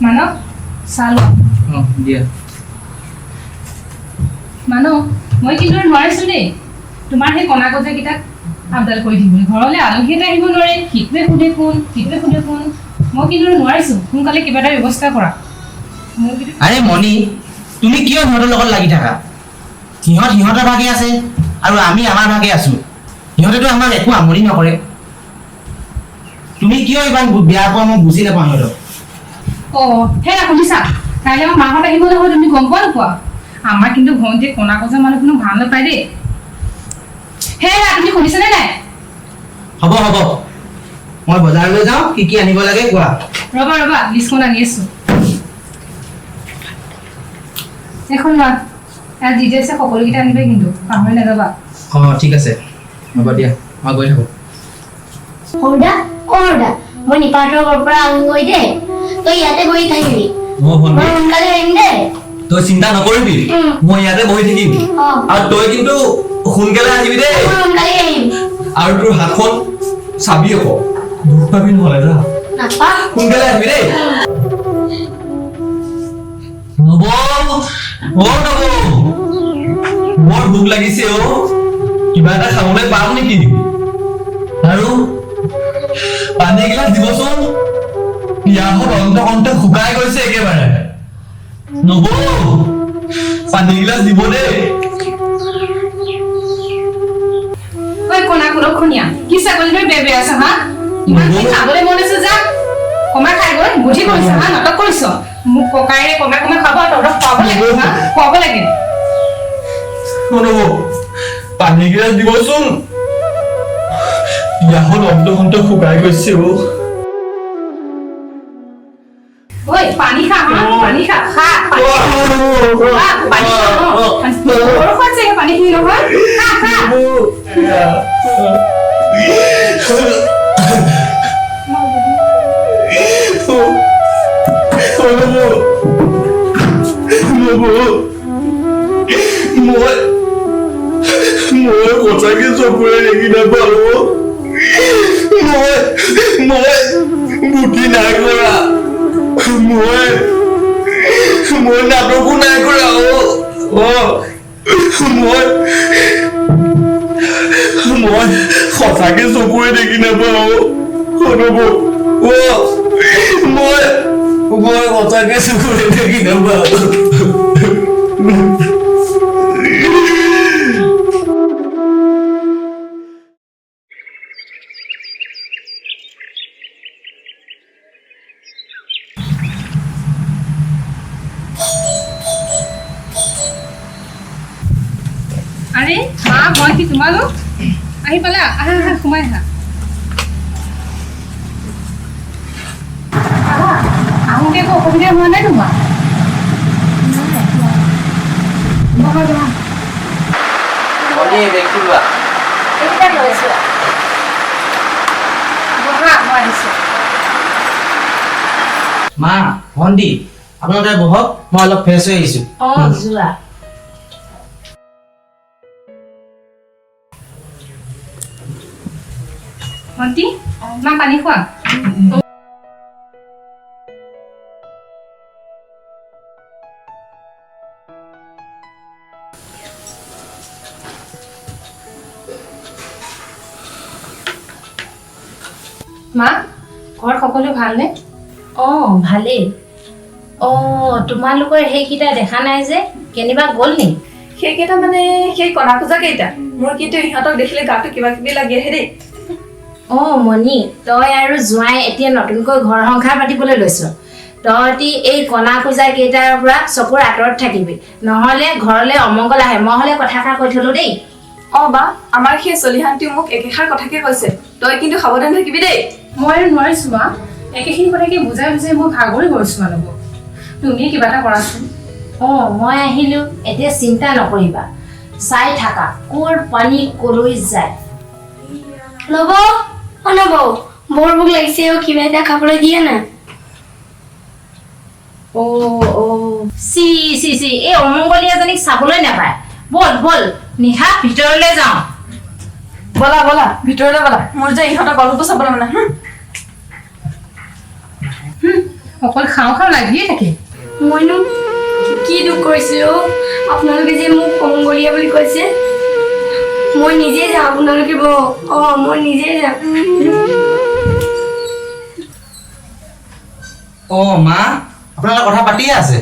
মানো চালো দিয়া মানো মই কিন্তু নোৱাৰিছো দেই তোমাৰ সেই কণা কজাকেইটাক আপডাল কৰি দিবলৈ ঘৰলৈ আলহী এটা আহিব নোৱাৰে সিটোৱে সোধে কোন মই কিন্তু নোৱাৰিছো সোনকালে কিবা এটা ব্যৱস্থা কৰা আৰে মণি তুমি কিয় সিহঁতৰ লগত লাগি থাকা সিহঁতৰ ভাগে আছে আৰু আমি আমাৰ ভাগে আছো সিহঁতেতো আমাক একো আমনি নকৰে তুমি কিয় ইমান বেয়া পোৱা মই বুজি নাপাওঁ সিহঁতক হে শুনিছা কাইলৈ আমাৰ মাহঁত আহিব নহয় তুমি গম পোৱা নোপোৱা আমাৰ কিন্তু ভণ্টিয়ে কণা কজা মানুহ কোনো ভাল নাপায় দেই হে তুমি শুনিছানে নাই হ'ব মই বজাৰলৈ যাওঁ কি আনিব লাগে কোৱা ৰবা লিষ্টখন আনি আছো এখন লোৱা ইয়াত যি আছে সকলোকেইটা আনিবা কিন্তু পাহৰি নাযাবা ঠিক আছে হ'ব দিয়া মই গৈ থাকোঁ সৰুদা মই নিপাতৰ ঘৰৰ পৰা আহোঁগৈ দে তই ইয়াতে বহি থাকিবি মই সোনকালে আহিম দে তই চিন্তা নকৰিবি মই ইয়াতে বহি থাকিম আৰু তই কিন্তু সোনকালে আহিবি দেই মই সোনকালে আহিম আৰু তোৰ হাতখন চাবি আকৌ দুখ পাবি নহ'লে যা নাপা সোনকালে আহিবি দেই নব বৰ ভোক লাগিছে কিবা এটা খাবলৈ পাম নেকি আৰু পানী এগিলাচ দিবচোন পিয়াহত অন্ত শুকাই গৈছে একেবাৰে নব পানী গিলাচ দিব দেই কণা কুলক্ষণীয়া কি ছাগলী ধৰি বেবে আছা হা ইমান কি খাবলৈ মন আছে যা কমাই খাই গৈ বুদ্ধি কৰিছা হা নাটক কৰিছ মোক ককাইৰে কমাই খাব তহঁতক খুৱাব লাগে নব পানী গিলাচ দিবচোন পিয়াহত অন্ত শুকাই গৈছে পানী খা পানী খিনি নহয় মই সঁচাকে চকুৰে দেখি নাপালো মই বুদ্ধি নাই কৰা মই নাটকো নাই কৰা মই সঁচাকে চকুৰে দেখি নাপাওঁ মই সঁচাকে চকুৰে দেখি নাপাওঁ আরে মা মই কি তোমালোক আহি পালা আহা সোমাই আহা আহোঁতে একো অসুবিধা হোৱা নাই তোমাৰ মা ভণ্টি আপোনালোকে বহক মই অলপ ফ্ৰেছ হৈ আহিছোঁ যোৱা ভণ্টি মা পানী খোৱা মা ঘৰত সকলো ভালনে ভালেই তোমালোকৰ সেইকেইটা দেখা নাই যে কেনিবা গ'ল নি সেইকেইটা মানে সেই কণা খোজা কেইটা মোৰ কিন্তু ইহঁতক দেখিলে গাটো কিবা কিবি লাগি আহে দেই মণি তই আৰু জোঁৱাই এতিয়া নতুনকৈ ঘৰ সংসাৰ পাতিবলৈ লৈছ তহঁতি এই কণা খোজা কেইটাৰ পৰা চকুৰ আঁতৰত থাকিবি নহ'লে ঘৰলৈ অমংগল আহে মই হ'লে কথাষাৰ কৈ থলো দেই বা আমাৰ সেই চলিহান্তিও মোক একেষাৰ কথাকে কৈছে তই কিন্তু সাৱধান থাকিবি দেই মই আৰু নোৱাৰিছো মা একেখিনি কথাকে বুজাই মই ভাগৰি গৈছো মানুহক তুমি কিবা এটা কৰাচোন মই আহিলো এতিয়া চিন্তা নকৰিবা চাই থাকা ক'ৰ পানী কলৈ যায় ল'ব নব বৰ ভোক লাগিছে কিবা এটা খাবলৈ দিয়ে না চি এই অমংগলীয়াজনীক চাবলৈ নাপায় বল নিশা ভিতৰলৈ যাওঁ বলা ভিতৰলৈ বলা মোৰ যে ইহঁতক অলপো চাবলৈ মানে অকল খাওঁ খাওঁ লাগিয়ে থাকে মইনো কি দুখ কৰিছিলোঁ আপোনালোকে যে মোক অমংগলীয়া বুলি কৈছে মই নিজে যাওঁ আপোনালোকে মই নিজে যাম মা আপোনালোকে কথা পাতিয়ে আছে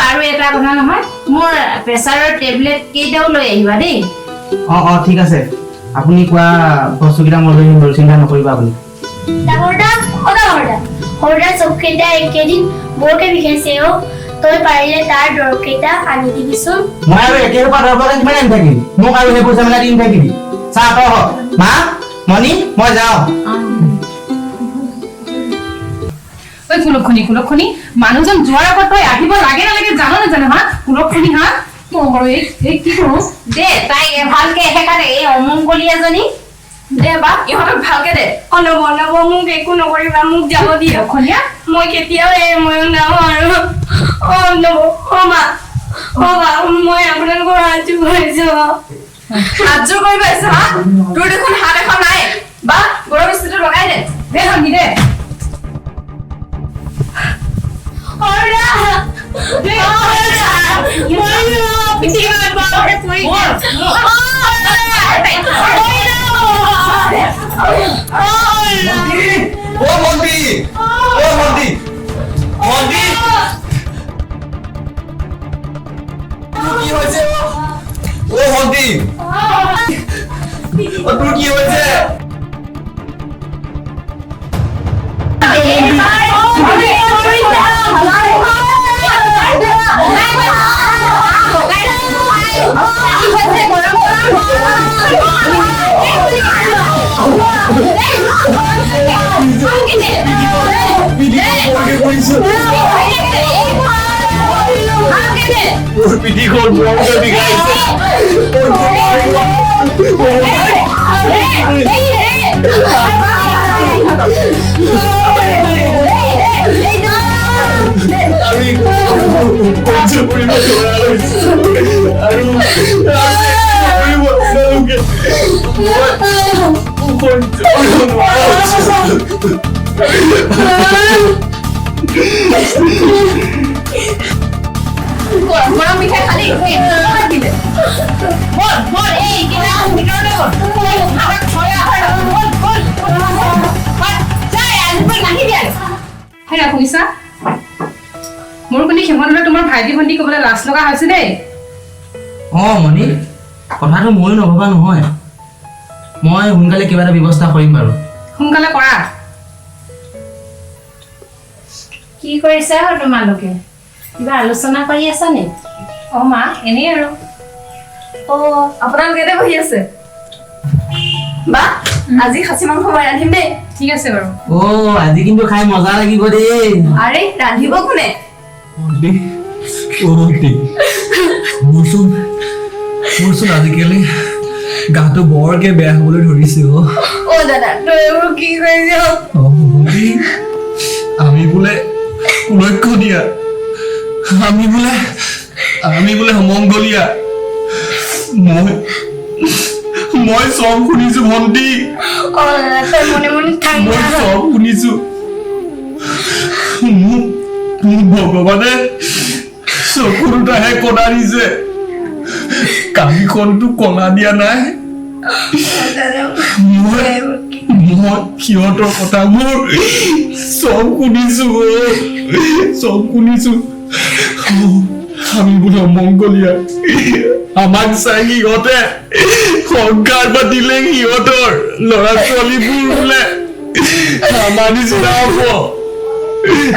আৰু এটা কথা নহয় মোৰ প্ৰেছাৰৰ টেবলেট কেইটাও লৈ আহিবা দেই ঠিক আছে আপুনি কোৱা বস্তুকেইটা মই লৈ আহিম চিন্তা নকৰিবা আপুনি ডাঙৰটা সৰুটা চবকেইটা একেদিন বৰকে বিষাইছে তই পাৰিলে তাৰ দৰবকেইটা আনি দিবিচোন মই আৰু একেবাৰে দৰবকে কিমান আনি থাকিম মোক আৰু সেই পইচা মেলা দিন থাকিবি চাহ তই মা মণি মই যাওঁ ঐ ঐ কুলক্ষণী মানুহজন যোৱাৰ আগত তই আহিব লাগে নালাগে জানো নাজানো হা কুলক্ষণী হা মই এই কি কৰোঁ দে তাই ভালকে একেবাৰে এই অমংগলী এজনী দে বা ইহঁতক ভালকে দে নব মোক একো নকৰিবা মোক যাব দিয়ক কুলক্ষণীয়া মই কেতিয়াও মই নাহো আৰু নব মা মই আপোনালোকৰ হাত জোকাৰিছো হাতযোৰ কৰিব আহিছে হা তোৰ দেখোন হাত এখন নাই বা গৰম ইস্ত্ৰিটো লগাই দে দে ভাঙি দে তোৰ কি হৈছে পিঠিখন গৰম মিঠাই খালি দিলে হেৰা শুনিছা মোৰ কিন্তু সিহঁতলৈ তোমাৰ ভাইটি ভণ্টি ক'বলৈ লাজ লগা হৈছে দেই মণি কথাটো ময়ো নভবা নহয় মই সোনকালে কিবা এটা ব্যৱস্থা কৰিম বাৰু সোনকালে কৰা কি কৰিছা তোমালোকে কিবা আলোচনা কৰি আছা নে মা এনেই আৰু আপোনালোকে বহি আছে বা আজি খাচী মাংস মই ৰান্ধিম দেই ঠিক আছে বাৰু আজি কিন্তু খাই মজা লাগিব দেই আৰে ৰান্ধিব কোনে মোৰচোন আজিকালি গাটো বৰকে বেয়া হবলৈ ধৰিছে দাদা তই এইবোৰ কি কৰিছ আমি বোলে কুলক্ষণীয়া আমি বোলে সমংগলীয়া মই চব শুনিছো ভণ্টি দাদা তই মনে মনে থাক মই চব শুনিছো মোক ভগৱানে চকু দুটাহে কলা দিছে কাণখনটো কলা দিয়া নাই মই সিহঁতৰ কথাবোৰ চব শুনিছো আমি বোলে অমংগলীয়া আমাক চাই সিহঁতে সংসাৰ পাতিলে সিহঁতৰ ল'ৰা ছোৱালীবোৰ বোলে আমাৰ নিচিনা হ'ব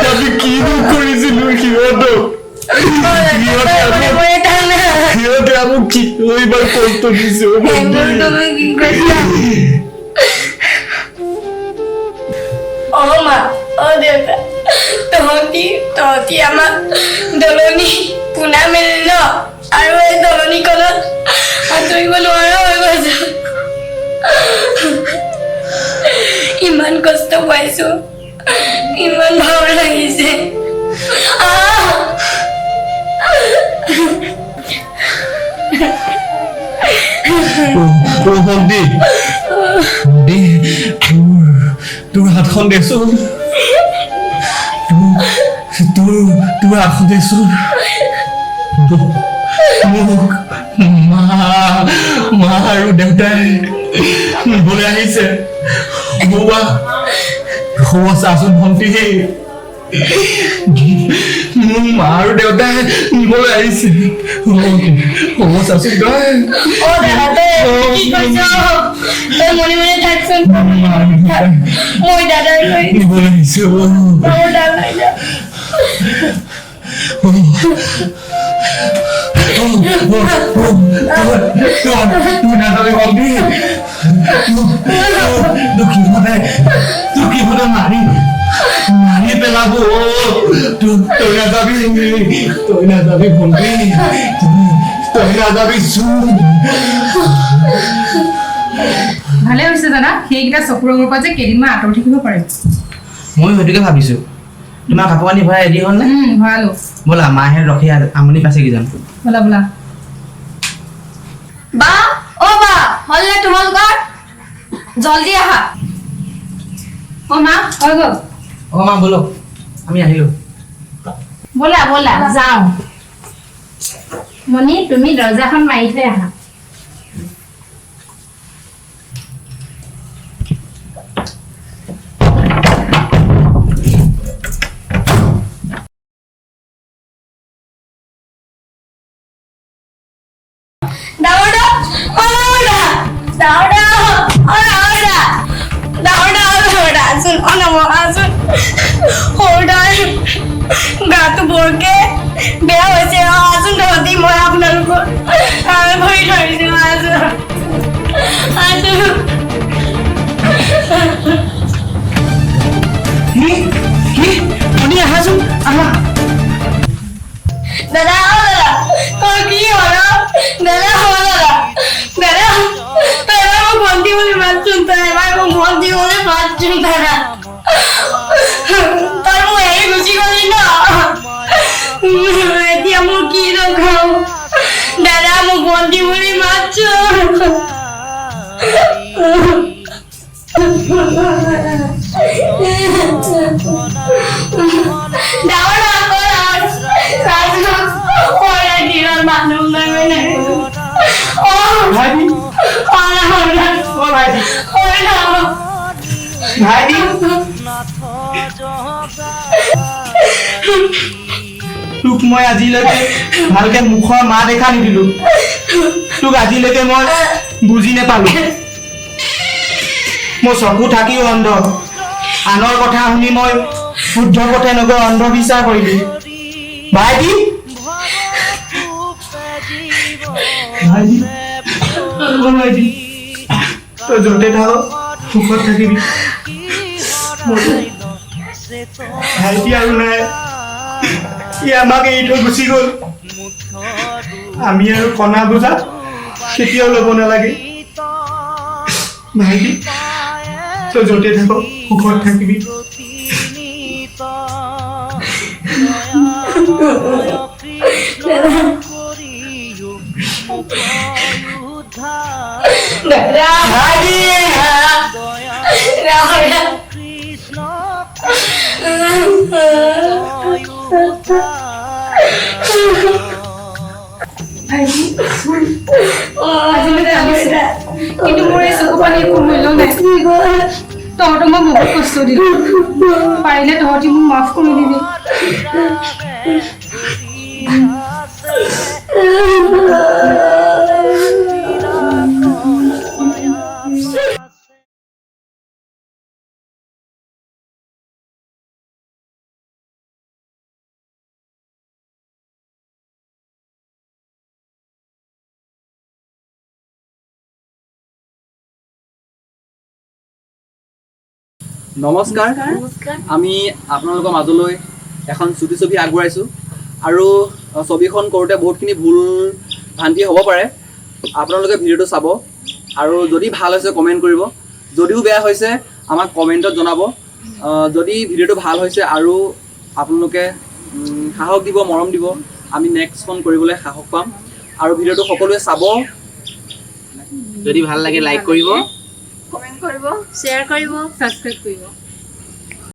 আমি কি দুখ কৰিছিলো সিহঁতক সিহঁতে আমাক কি ইমান কষ্ট দিছে মা দেউতা তহঁতি আমাক দলনি পোনা মেলি ন আৰু এই দলনিখনত সাঁতুৰিব নোৱাৰা হৈ গৈছো ইমান কষ্ট পাইছো ইমান ভাও লাগিছে ভণ্টি তোৰ হাতখন দেচোন তোৰ হাতখন দেচোন মোক মা আৰু দেউতাই নিবলৈ আহিছে হ'ব চাচোন ভণ্টি মোৰ মা আৰু দেউতাই নিবলৈ আহিছে হ'ব চাচোন তই মনে মনে থাকচোন মই দাদাৰ লৈ নিবলৈ আহিছো তুই নাযাবি ভণ্টি তোক সিহঁতে মাৰি পেলাব নাযাবো তই নাযাবি ভণ্টি তই নাযাবি চোন ভালে হৈছে জানা সেইকেইটা চকুৰ আগৰ পৰা যে কেইদিনমান আঁতৰি থাকিব পাৰিম মই সেইটোকে ভাবিছো তোমাৰ কাপোৰ কানি ভৰাই ৰেডি হ'ল নে ভৰালো ব'লা মাহে ৰখি আমনি পাইছে কিজান ব'লা ব'লা বা অ বা হ'লনে তোমালোকৰ জলদি আহা অ মা হৈ গ'ল অ মা ব'লক আমি আহিলো ব'লা ব'লা যাওঁ মণি তুমি দৰ্জাখন মাৰি থৈ আহা দাউৰা অ দাউৰা আচোন অ নম আচোন সৰুদাৰ গাটো বৰকে বেয়া হৈছে আচোন ধৰতি মই আপোনালোকৰ ভৰি ধৰিছো আচোন কি মনি আহাচোন আহা দাদা কি হল দাদা দাদা তই এবাৰ মোক ভণ্টি বুলি মাতচোন তই এবাৰ মোক ভণ্টি বুলি মাতচোন দাদা তই মোক এৰি গুচি গলি ন এতিয়া মোৰ কি ৰখাও দাদা মোক ভণ্টি বুলি মাতচোন মানুহ ভাইটি ভাইটি তোক মই আজিলৈকে ভালকে মুখৰ মা দেখা নিদিলো তোক আজিলৈকে মই বুজি নাপালো মোৰ চকু থাকিও অন্ধ আনৰ কথা শুনি মই শুদ্ধ কথা নকৈ অন্ধবিশ্বাস কৰিলো ভাইটি ভাইটি তই য'তে থাক সুখত থাকিবি ভাইটি আৰু নাই ই আমাক এৰি থৈ গুচি গ'ল আমি আৰু কণা বোজা কেতিয়াও ল'ব নালাগে ভাইটি তই য'তে থাক সুখত থাকিবি কিন্তু মোৰ এই চকু পানী একো মূল্য নাই তহঁতক মই বহুত কষ্ট দিলো পাৰিলে তহঁতি মোক মাফ কৰি দিবি নমস্কাৰ আমি আপোনালোকৰ মাজলৈ এখন চুটি ছবি আগবঢ়াইছোঁ আৰু ছবিখন কৰোঁতে বহুতখিনি ভুল ভ্ৰান্তি হ'ব পাৰে আপোনালোকে ভিডিঅ'টো চাব আৰু যদি ভাল হৈছে কমেণ্ট কৰিব যদিও বেয়া হৈছে আমাক কমেণ্টত জনাব যদি ভিডিঅ'টো ভাল হৈছে আৰু আপোনালোকে সাহস দিব মৰম দিব আমি নেক্সটখন কৰিবলৈ সাহস পাম আৰু ভিডিঅ'টো সকলোৱে চাব যদি ভাল লাগে লাইক কৰিব কমেণ্ট কৰিব শ্বেয়াৰ কৰিব ছাবস্ক্ৰাইব কৰিব